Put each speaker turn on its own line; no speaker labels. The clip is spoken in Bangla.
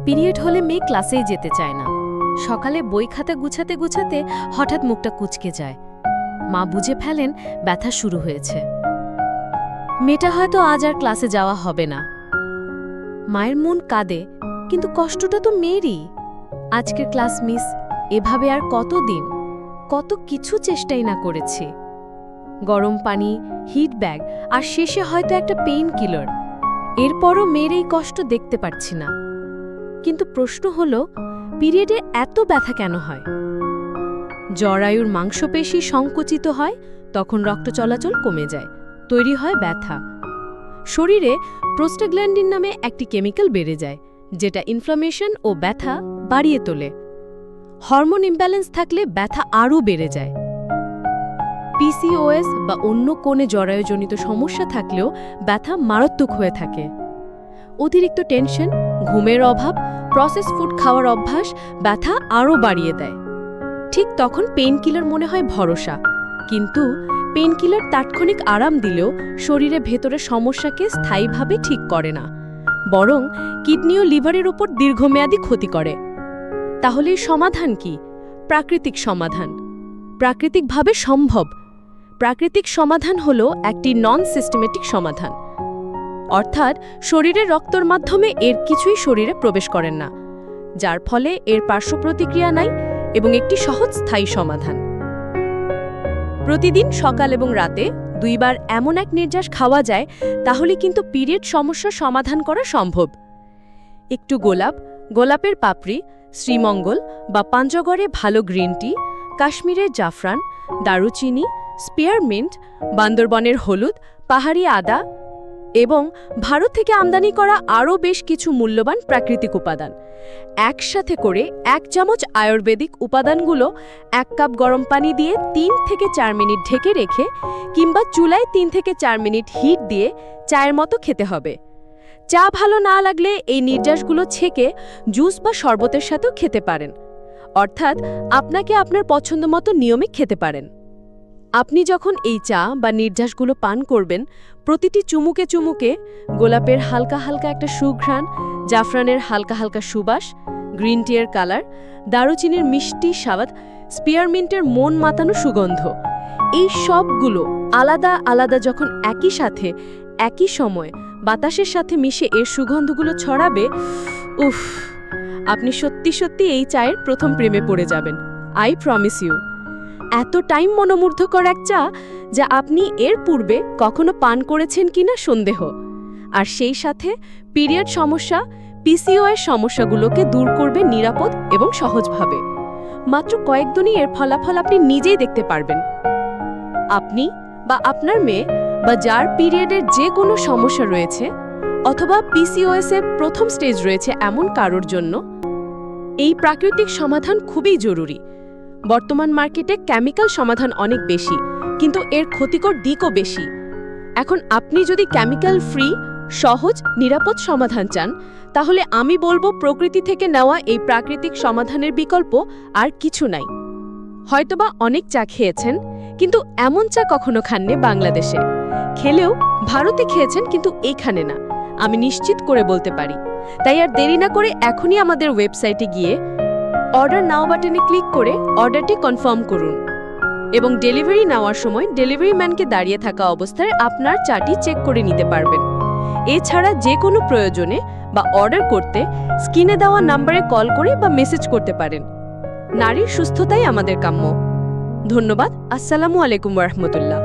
পিরিয়ড হলে মেয়ে ক্লাসেই যেতে চায় না। সকালে বই খাতা গুছাতে গুছাতে হঠাৎ মুখটা কুঁচকে যায়। মা বুঝে ফেলেন ব্যথা শুরু হয়েছে। মেয়েটা হয়তো আজ আর ক্লাসে যাওয়া হবে না। মায়ের মন কাঁদে, কিন্তু কষ্টটা তো মেয়েরই। আজকের ক্লাস মিস, এভাবে আর কতদিন? কত কিছু চেষ্টাই না করেছি। গরম পানি, হিট ব্যাগ, আর শেষে হয়তো একটা পেইন কিলার। এরপরও মেয়ের এই কষ্ট দেখতে পারছি না। কিন্তু প্রশ্ন হলো, পিরিয়ডে এত ব্যথা কেন হয়? জরায়ুর মাংসপেশি সংকুচিত হয়, তখন রক্ত চলাচল কমে যায়, তৈরি হয় ব্যথা। শরীরে প্রোস্টাগ্ল্যান্ডিন নামে একটি কেমিক্যাল বেড়ে যায়, যেটা ইনফ্লামেশন ও ব্যথা বাড়িয়ে তোলে। হরমোন ইমব্যালেন্স থাকলে ব্যথা আরও বেড়ে যায়। পিসিওএস বা অন্য কোনে জরায়ুজনিত সমস্যা থাকলেও ব্যথা মারাত্মক হয়ে থাকে। অতিরিক্ত টেনশন, ঘুমের অভাব, প্রসেস ফুড খাওয়ার অভ্যাস ব্যথা আরও বাড়িয়ে দেয়। ঠিক তখন পেইন কিলার মনে হয় ভরসা, কিন্তু পেইন কিলার তাৎক্ষণিক আরাম দিলেও শরীরে ভেতরে সমস্যাকে স্থায়ীভাবে ঠিক করে না, বরং কিডনি ও লিভারের উপর দীর্ঘমেয়াদী ক্ষতি করে। তাহলে এই সমাধান কি? প্রাকৃতিক সমাধান। প্রাকৃতিকভাবে সম্ভব। প্রাকৃতিক সমাধান হলো একটি নন সিস্টেমেটিক সমাধান, অর্থাৎ শরীরের রক্তর মাধ্যমে এর কিছুই শরীরে প্রবেশ করেন না, যার ফলে এর পার্শ্ব প্রতিক্রিয়া নাই এবং একটি সহজ স্থায়ী সমাধান। প্রতিদিন সকাল এবং রাতে 2 বার এমন এক নির্যাস খাওয়া যায়, তাহলে কিন্তু পিরিয়ড সমস্যার সমাধান করা সম্ভব। একটু গোলাপের পাপড়ি, শ্রীমঙ্গল বা পাঞ্চগড়ে ভালো গ্রিন টি, কাশ্মীরের জাফরান, দারুচিনি, স্পিয়ারমিন্ট, বান্দরবনের হলুদ, পাহাড়ি আদা এবং ভারত থেকে আমদানি করা আরও বেশ কিছু মূল্যবান প্রাকৃতিক উপাদান একসাথে করে 1 চামচ আয়ুর্বেদিক উপাদানগুলো 1 কাপ গরম পানি দিয়ে 3 থেকে 4 মিনিট ঢেকে রেখে কিংবা চুলায় 3 থেকে 4 মিনিট হিট দিয়ে চায়ের মতো খেতে হবে। চা ভালো না লাগলে এই নির্যাসগুলো ছেঁকে জুস বা শরবতের সাথেও খেতে পারেন, অর্থাৎ আপনাকে আপনার পছন্দ মতো নিয়মে খেতে পারেন। আপনি যখন এই চা বা নির্যাসগুলো পান করবেন, প্রতিটি চুমুকে চুমুকে গোলাপের হালকা হালকা একটা সুঘ্রাণ, জাফরানের হালকা হালকা সুবাস, গ্রিন টিয়ের কালার, দারুচিনির মিষ্টি স্বাদ, স্পিয়ারমিন্টের মন মাতানো সুগন্ধ, এই সবগুলো আলাদা আলাদা যখন একই সাথে একই সময় বাতাসের সাথে মিশে এর সুগন্ধগুলো ছড়াবে, উফ, আপনি সত্যি সত্যি এই চায়ের প্রথম প্রেমে পড়ে যাবেন। I promise you. এত টাইম মনোমুগ্ধকর এক চা, যা আপনি এর পূর্বে কখনো পান করেছেন কিনা সন্দেহ। আর সেই সাথে পিরিয়ড সমস্যা, পিসিওএস সমস্যাগুলোকে দূর করবে নিরাপদ এবং সহজভাবে। মাত্র কয়েকদিনই এর ফলাফল আপনি নিজেই দেখতে পারবেন। আপনি বা আপনার মেয়ে বা যার পিরিয়ডের যে কোনো সমস্যা রয়েছে, অথবা পিসিওএস এর প্রথম স্টেজ রয়েছে এমন কারোর জন্য এই প্রাকৃতিক সমাধান খুবই জরুরি। বর্তমান মার্কেটে কেমিক্যাল সমাধান অনেক বেশি, কিন্তু এর ক্ষতিকর দিকও বেশি। এখন আপনি যদি কেমিক্যাল ফ্রি, সহজ, নিরাপদ সমাধান চান, তাহলে আমি বলবো প্রকৃতি থেকে নেওয়া এই প্রাকৃতিক সমাধানের বিকল্প আর কিছু নাই। হয়তোবা অনেক চা খেয়েছেন, কিন্তু এমন চা কখনো খাননি বাংলাদেশে। খেলেও ভারতে খেয়েছেন, কিন্তু এখানে না, আমি নিশ্চিত করে বলতে পারি। তাই আর দেরি না করে এখনই আমাদের ওয়েবসাইটে গিয়ে অর্ডার নাও বাটনে ক্লিক করে অর্ডারটি কনফার্ম করুন এবং ডেলিভারি নেওয়ার সময় ডেলিভারি ম্যানকে দাঁড়িয়ে থাকা অবস্থায় আপনার চাটি চেক করে নিতে পারবেন। এছাড়া যে কোনো প্রয়োজনে বা অর্ডার করতে স্ক্রিনে দেওয়া নম্বরে কল করে বা মেসেজ করতে পারেন। নারীর সুস্থতাই আমাদের কাম্য। ধন্যবাদ। আসসালামু আলাইকুম ওয়া রাহমাতুল্লাহ।